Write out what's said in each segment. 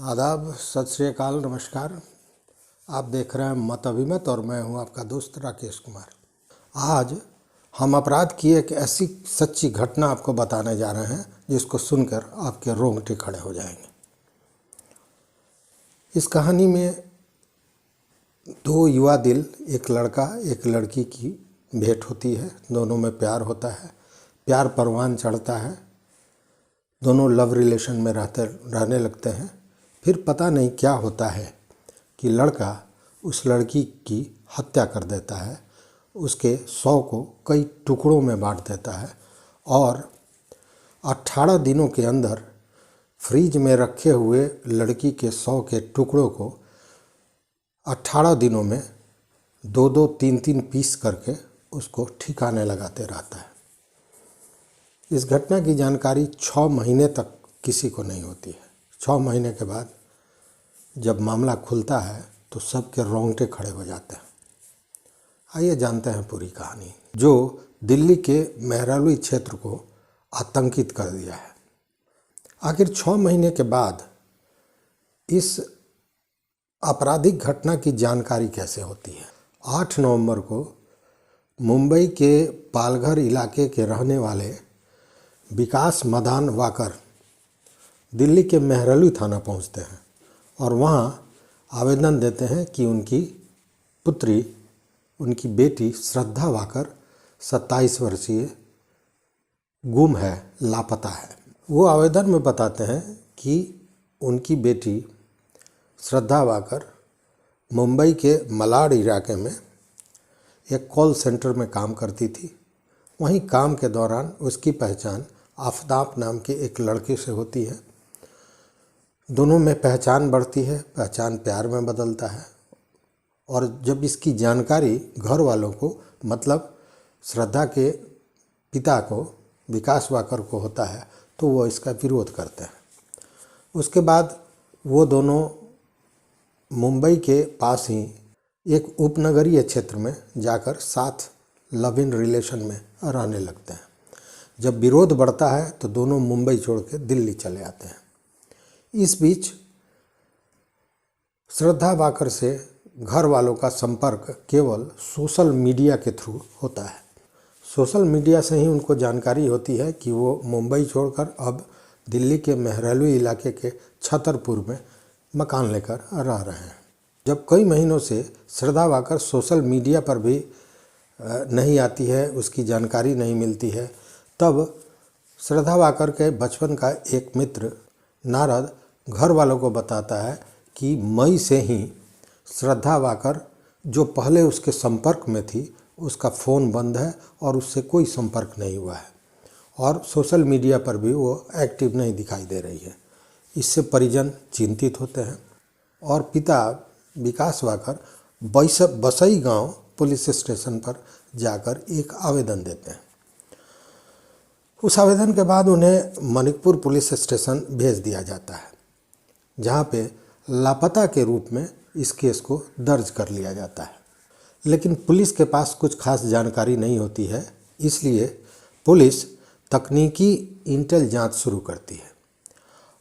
आदाब, सत श्री अकाल, नमस्कार। आप देख रहे हैं मत अभिमत और मैं हूं आपका दोस्त राकेश कुमार। आज हम अपराध की एक ऐसी सच्ची घटना आपको बताने जा रहे हैं जिसको सुनकर आपके रोंगटे खड़े हो जाएंगे। इस कहानी में दो युवा दिल, एक लड़का एक लड़की की भेंट होती है। दोनों में प्यार होता है, प्यार परवान चढ़ता है, दोनों लव रिलेशन में रहने लगते हैं। फिर पता नहीं क्या होता है कि लड़का उस लड़की की हत्या कर देता है, उसके शव को कई टुकड़ों में बांट देता है और 18 दिनों के अंदर फ्रिज में रखे हुए लड़की के शव के टुकड़ों को 18 दिनों में 2-2, 3-3 पीस करके उसको ठिकाने लगाते रहता है। इस घटना की जानकारी 6 महीने तक किसी को नहीं होती है। 6 महीने के बाद जब मामला खुलता है तो सबके रोंगटे खड़े हो जाते हैं। आइए जानते हैं पूरी कहानी, जो दिल्ली के मेहरौली क्षेत्र को आतंकित कर दिया है। आखिर 6 महीने के बाद इस आपराधिक घटना की जानकारी कैसे होती है? 8 नवंबर को मुंबई के पालघर इलाके के रहने वाले विकास मदान वाकर दिल्ली के मेहरौली थाना पहुंचते हैं और वहां आवेदन देते हैं कि उनकी पुत्री, उनकी बेटी श्रद्धा वाकर 27 वर्षीय गुम है, लापता है। वो आवेदन में बताते हैं कि उनकी बेटी श्रद्धा वाकर मुंबई के मलाड इलाके में एक कॉल सेंटर में काम करती थी। वहीं काम के दौरान उसकी पहचान आफताब नाम के एक लड़के से होती है। दोनों में पहचान बढ़ती है, पहचान प्यार में बदलता है और जब इसकी जानकारी घर वालों को, मतलब श्रद्धा के पिता को, विकास वाकर को होता है तो वो इसका विरोध करते हैं। उसके बाद वो दोनों मुंबई के पास ही एक उपनगरीय क्षेत्र में जाकर साथ लव इन रिलेशन में रहने लगते हैं। जब विरोध बढ़ता है तो दोनों मुंबई छोड़ के दिल्ली चले आते हैं। इस बीच श्रद्धा वाकर से घर वालों का संपर्क केवल सोशल मीडिया के थ्रू होता है। सोशल मीडिया से ही उनको जानकारी होती है कि वो मुंबई छोड़कर अब दिल्ली के मेहरौली इलाके के छतरपुर में मकान लेकर रह रहे हैं। जब कई महीनों से श्रद्धा वाकर सोशल मीडिया पर भी नहीं आती है, उसकी जानकारी नहीं मिलती है, तब श्रद्धा वाकर के बचपन का एक मित्र नारद घर वालों को बताता है कि मई से ही श्रद्धा वाकर, जो पहले उसके संपर्क में थी, उसका फ़ोन बंद है और उससे कोई संपर्क नहीं हुआ है और सोशल मीडिया पर भी वो एक्टिव नहीं दिखाई दे रही है। इससे परिजन चिंतित होते हैं और पिता विकास वाकर बसई गांव पुलिस स्टेशन पर जाकर एक आवेदन देते हैं। उस आवेदन के बाद उन्हें मनिकपुर पुलिस स्टेशन भेज दिया जाता है, जहां पे लापता के रूप में इस केस को दर्ज कर लिया जाता है। लेकिन पुलिस के पास कुछ खास जानकारी नहीं होती है, इसलिए पुलिस तकनीकी इंटेल जांच शुरू करती है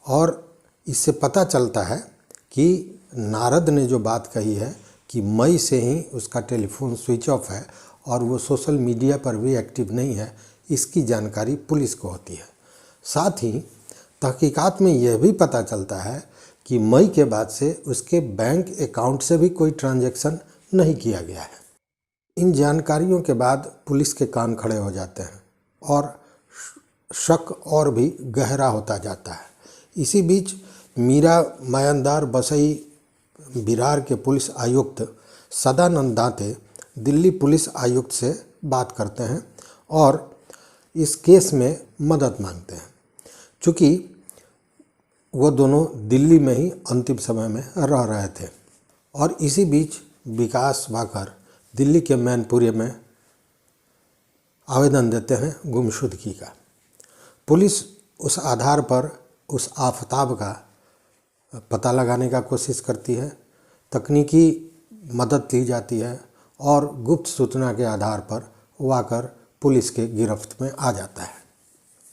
और इससे पता चलता है कि नारद ने जो बात कही है कि मई से ही उसका टेलीफोन स्विच ऑफ है और वो सोशल मीडिया पर भी एक्टिव नहीं है, इसकी जानकारी पुलिस को होती है। साथ ही तहकीकात में यह भी पता चलता है कि मई के बाद से उसके बैंक अकाउंट से भी कोई ट्रांजैक्शन नहीं किया गया है। इन जानकारियों के बाद पुलिस के कान खड़े हो जाते हैं और शक और भी गहरा होता जाता है। इसी बीच मीरा मयंदार बसई बिरार के पुलिस आयुक्त सदानंद दाते दिल्ली पुलिस आयुक्त से बात करते हैं और इस केस में मदद मांगते हैं, चूँकि वो दोनों दिल्ली में ही अंतिम समय में रह रहे थे। और इसी बीच विकास वाकर दिल्ली के मैनपुरी में आवेदन देते हैं गुमशुदगी का। पुलिस उस आधार पर उस आफताब का पता लगाने का कोशिश करती है, तकनीकी मदद ली जाती है और गुप्त सूचना के आधार पर वाकर पुलिस के गिरफ्त में आ जाता है।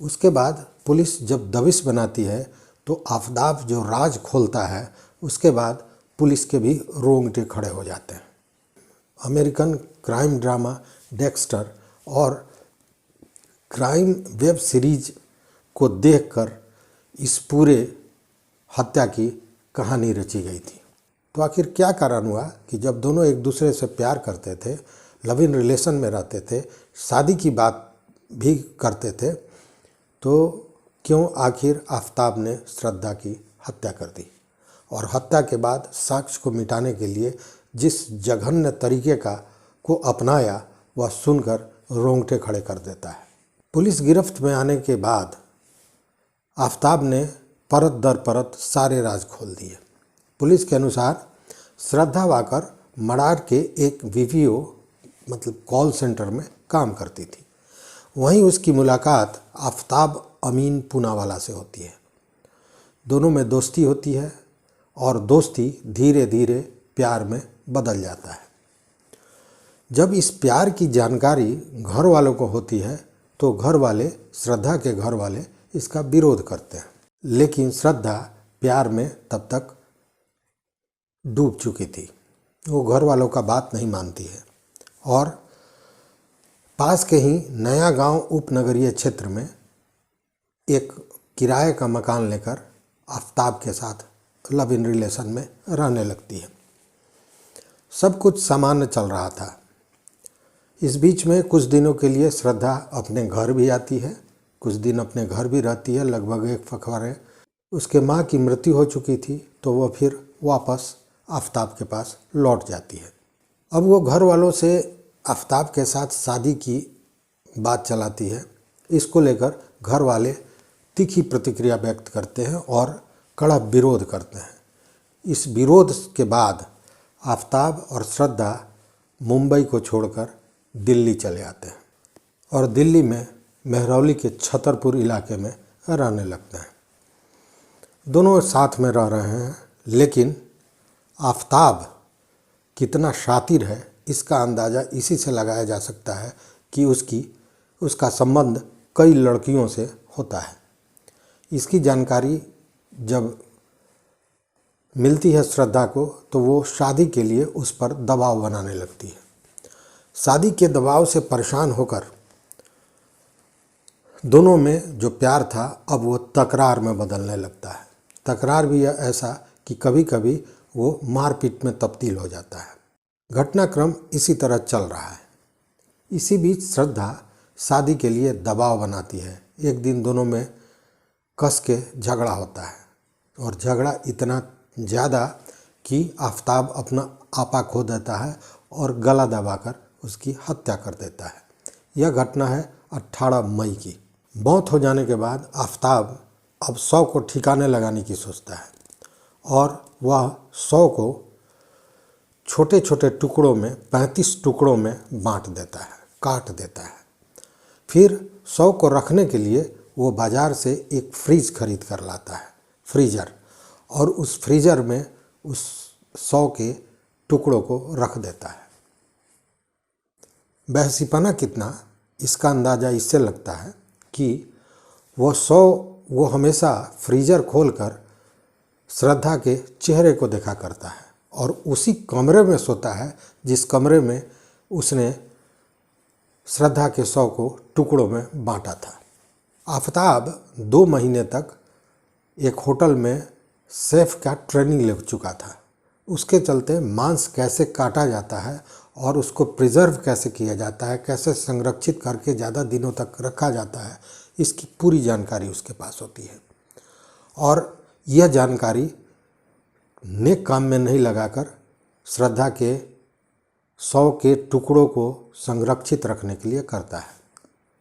उसके बाद पुलिस जब दबिश बनाती है तो आफताब जो राज खोलता है उसके बाद पुलिस के भी रोंगटे खड़े हो जाते हैं। अमेरिकन क्राइम ड्रामा डेक्स्टर और क्राइम वेब सीरीज को देखकर इस पूरे हत्या की कहानी रची गई थी। तो आखिर क्या कारण हुआ कि जब दोनों एक दूसरे से प्यार करते थे, लव इन रिलेशन में रहते थे, शादी की बात भी करते थे, तो क्यों आखिर आफताब ने श्रद्धा की हत्या कर दी? और हत्या के बाद साक्ष्य को मिटाने के लिए जिस जघन्य तरीके को अपनाया वह सुनकर रोंगटे खड़े कर देता है। पुलिस गिरफ्त में आने के बाद आफताब ने परत दर परत सारे राज खोल दिए। पुलिस के अनुसार श्रद्धा वाकर मडार के एक वीवीओ कॉल सेंटर में काम करती थी। वहीं उसकी मुलाकात आफताब अमीन पूनावाला से होती है। दोनों में दोस्ती होती है और दोस्ती धीरे धीरे प्यार में बदल जाता है। जब इस प्यार की जानकारी घर वालों को होती है तो घर वाले, श्रद्धा के घर वाले इसका विरोध करते हैं, लेकिन श्रद्धा प्यार में तब तक डूब चुकी थी। वो घर वालों का बात नहीं मानती है और पास के ही नया गांव उपनगरीय क्षेत्र में एक किराए का मकान लेकर आफताब के साथ लव इन रिलेशन में रहने लगती है। सब कुछ सामान्य चल रहा था। इस बीच में कुछ दिनों के लिए श्रद्धा अपने घर भी आती है, कुछ दिन अपने घर भी रहती है, लगभग एक पखवाड़े। उसके माँ की मृत्यु हो चुकी थी तो वह फिर वापस आफताब के पास लौट जाती है। अब वो घर वालों से आफताब के साथ शादी की बात चलाती है। इसको लेकर घर वाले तीखी प्रतिक्रिया व्यक्त करते हैं और कड़ा विरोध करते हैं। इस विरोध के बाद आफताब और श्रद्धा मुंबई को छोड़कर दिल्ली चले आते हैं और दिल्ली में मेहरौली के छतरपुर इलाके में रहने लगते हैं। दोनों साथ में रह रहे हैं, लेकिन आफताब कितना शातिर है इसका अंदाज़ा इसी से लगाया जा सकता है कि उसका संबंध कई लड़कियों से होता है। इसकी जानकारी जब मिलती है श्रद्धा को तो वो शादी के लिए उस पर दबाव बनाने लगती है। शादी के दबाव से परेशान होकर दोनों में जो प्यार था अब वो तकरार में बदलने लगता है। तकरार भी ऐसा कि कभी कभी वो मारपीट में तब्दील हो जाता है। घटनाक्रम इसी तरह चल रहा है। इसी बीच श्रद्धा शादी के लिए दबाव बनाती है। एक दिन दोनों में कस के झगड़ा होता है और झगड़ा इतना ज़्यादा कि आफताब अपना आपा खो देता है और गला दबाकर उसकी हत्या कर देता है। यह घटना है 18 मई की। मौत हो जाने के बाद आफताब अब शव को ठिकाने लगाने की सोचता है और वह शव को छोटे छोटे टुकड़ों में 35 टुकड़ों में बांट देता है, काट देता है। फिर शव को रखने के लिए वो बाज़ार से एक फ्रिज खरीद कर लाता है, फ्रीज़र, और उस फ्रीज़र में उस शव के टुकड़ों को रख देता है। बहसीपना कितना इसका अंदाज़ा इससे लगता है कि वो हमेशा फ्रीज़र खोलकर श्रद्धा के चेहरे को देखा करता है और उसी कमरे में सोता है जिस कमरे में उसने श्रद्धा के शव को टुकड़ों में बांटा था। आफताब 2 महीने तक एक होटल में शेफ का ट्रेनिंग ले चुका था। उसके चलते मांस कैसे काटा जाता है और उसको प्रिजर्व कैसे किया जाता है, कैसे संरक्षित करके ज़्यादा दिनों तक रखा जाता है, इसकी पूरी जानकारी उसके पास होती है। और यह जानकारी नेक काम में नहीं लगाकर श्रद्धा के शव के टुकड़ों को संरक्षित रखने के लिए करता है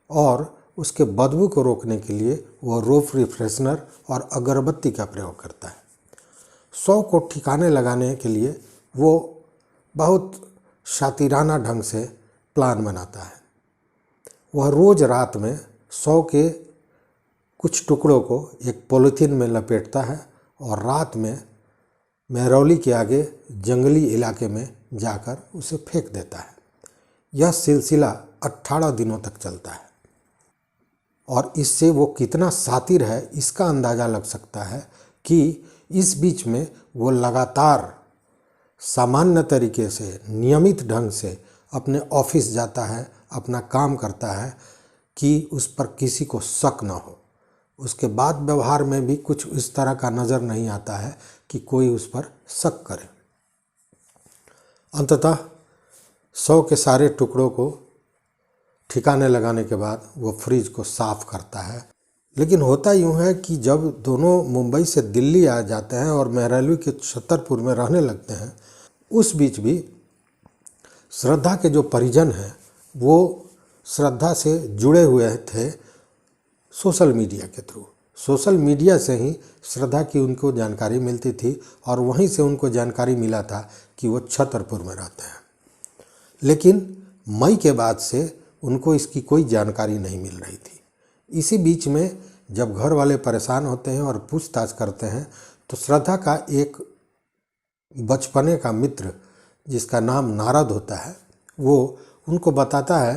और उसके बदबू को रोकने के लिए वह रूम रिफ्रेशनर और अगरबत्ती का प्रयोग करता है। शव को ठिकाने लगाने के लिए वो बहुत शातिराना ढंग से प्लान बनाता है। वह रोज़ रात में शव के कुछ टुकड़ों को एक पॉलीथीन में लपेटता है और रात में मेहरौली के आगे जंगली इलाके में जाकर उसे फेंक देता है। यह सिलसिला 18 दिनों तक चलता है। और इससे वो कितना शातिर है इसका अंदाज़ा लग सकता है कि इस बीच में वो लगातार सामान्य तरीके से नियमित ढंग से अपने ऑफिस जाता है, अपना काम करता है कि उस पर किसी को शक न हो। उसके बाद व्यवहार में भी कुछ इस तरह का नज़र नहीं आता है कि कोई उस पर शक करे। अंततः 100 के सारे टुकड़ों को ठिकाने लगाने के बाद वो फ्रिज को साफ करता है। लेकिन होता यूँ है कि जब दोनों मुंबई से दिल्ली आ जाते हैं और मेहरौली के छतरपुर में रहने लगते हैं, उस बीच भी श्रद्धा के जो परिजन हैं वो श्रद्धा से जुड़े हुए थे सोशल मीडिया के थ्रू। सोशल मीडिया से ही श्रद्धा की उनको जानकारी मिलती थी और वहीं से उनको जानकारी मिला था कि वो छतरपुर में रहते हैं। लेकिन मई के बाद से उनको इसकी कोई जानकारी नहीं मिल रही थी। इसी बीच में जब घर वाले परेशान होते हैं और पूछताछ करते हैं तो श्रद्धा का एक बचपने का मित्र जिसका नाम नारद होता है वो उनको बताता है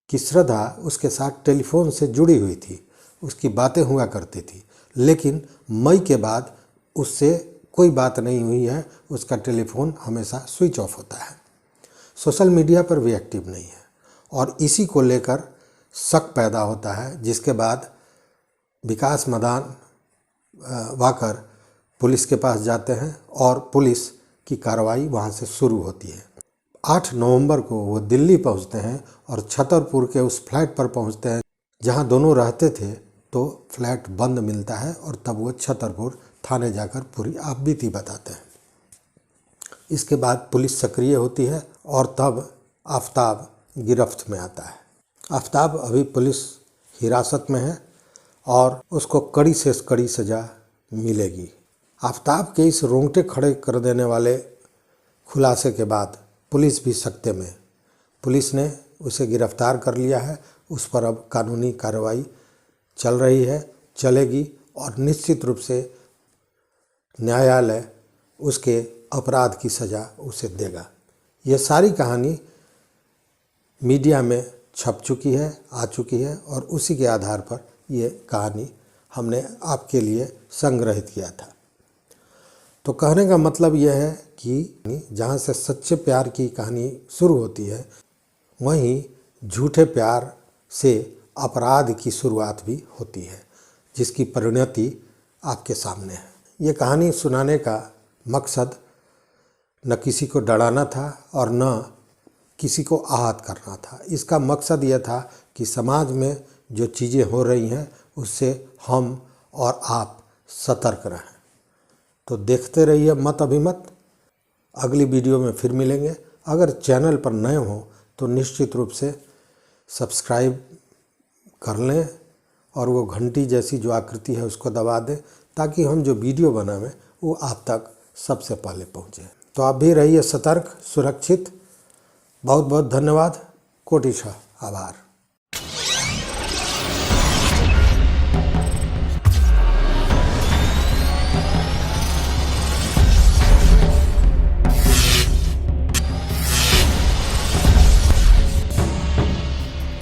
कि श्रद्धा उसके साथ टेलीफोन से जुड़ी हुई थी, उसकी बातें हुआ करती थी, लेकिन मई के बाद उससे कोई बात नहीं हुई है, उसका टेलीफोन हमेशा स्विच ऑफ होता है, सोशल मीडिया पर भी एक्टिव नहीं है। और इसी को लेकर शक पैदा होता है, जिसके बाद विकास मदान वाकर पुलिस के पास जाते हैं और पुलिस की कार्रवाई वहाँ से शुरू होती है। 8 नवंबर को वो दिल्ली पहुँचते हैं और छतरपुर के उस फ्लैट पर पहुँचते हैं जहाँ दोनों रहते थे। तो फ्लैट बंद मिलता है और तब वो छतरपुर थाने जाकर पूरी आपबीती बताते हैं। इसके बाद पुलिस सक्रिय होती है और तब आफताब गिरफ्त में आता है। आफताब अभी पुलिस हिरासत में है और उसको कड़ी से कड़ी सज़ा मिलेगी। आफताब के इस रोंगटे खड़े कर देने वाले खुलासे के बाद पुलिस भी सकते में। पुलिस ने उसे गिरफ्तार कर लिया है, उस पर अब कानूनी कार्रवाई चल रही है, चलेगी और निश्चित रूप से न्यायालय उसके अपराध की सज़ा उसे देगा। यह सारी कहानी मीडिया में छप चुकी है, आ चुकी है और उसी के आधार पर ये कहानी हमने आपके लिए संग्रहित किया था। तो कहने का मतलब यह है कि जहाँ से सच्चे प्यार की कहानी शुरू होती है, वहीं झूठे प्यार से अपराध की शुरुआत भी होती है, जिसकी परिणति आपके सामने है। ये कहानी सुनाने का मकसद न किसी को डराना था और न किसी को आहत करना था। इसका मकसद यह था कि समाज में जो चीज़ें हो रही हैं उससे हम और आप सतर्क रहें। तो देखते रहिए मत अभिमत। अगली वीडियो में फिर मिलेंगे। अगर चैनल पर नए हो तो निश्चित रूप से सब्सक्राइब कर लें और वो घंटी जैसी जो आकृति है उसको दबा दें, ताकि हम जो वीडियो बनावें वो आप तक सबसे पहले पहुँचे। तो आप भी रहिए सतर्क, सुरक्षित। बहुत बहुत धन्यवाद। कोटिशः आभार।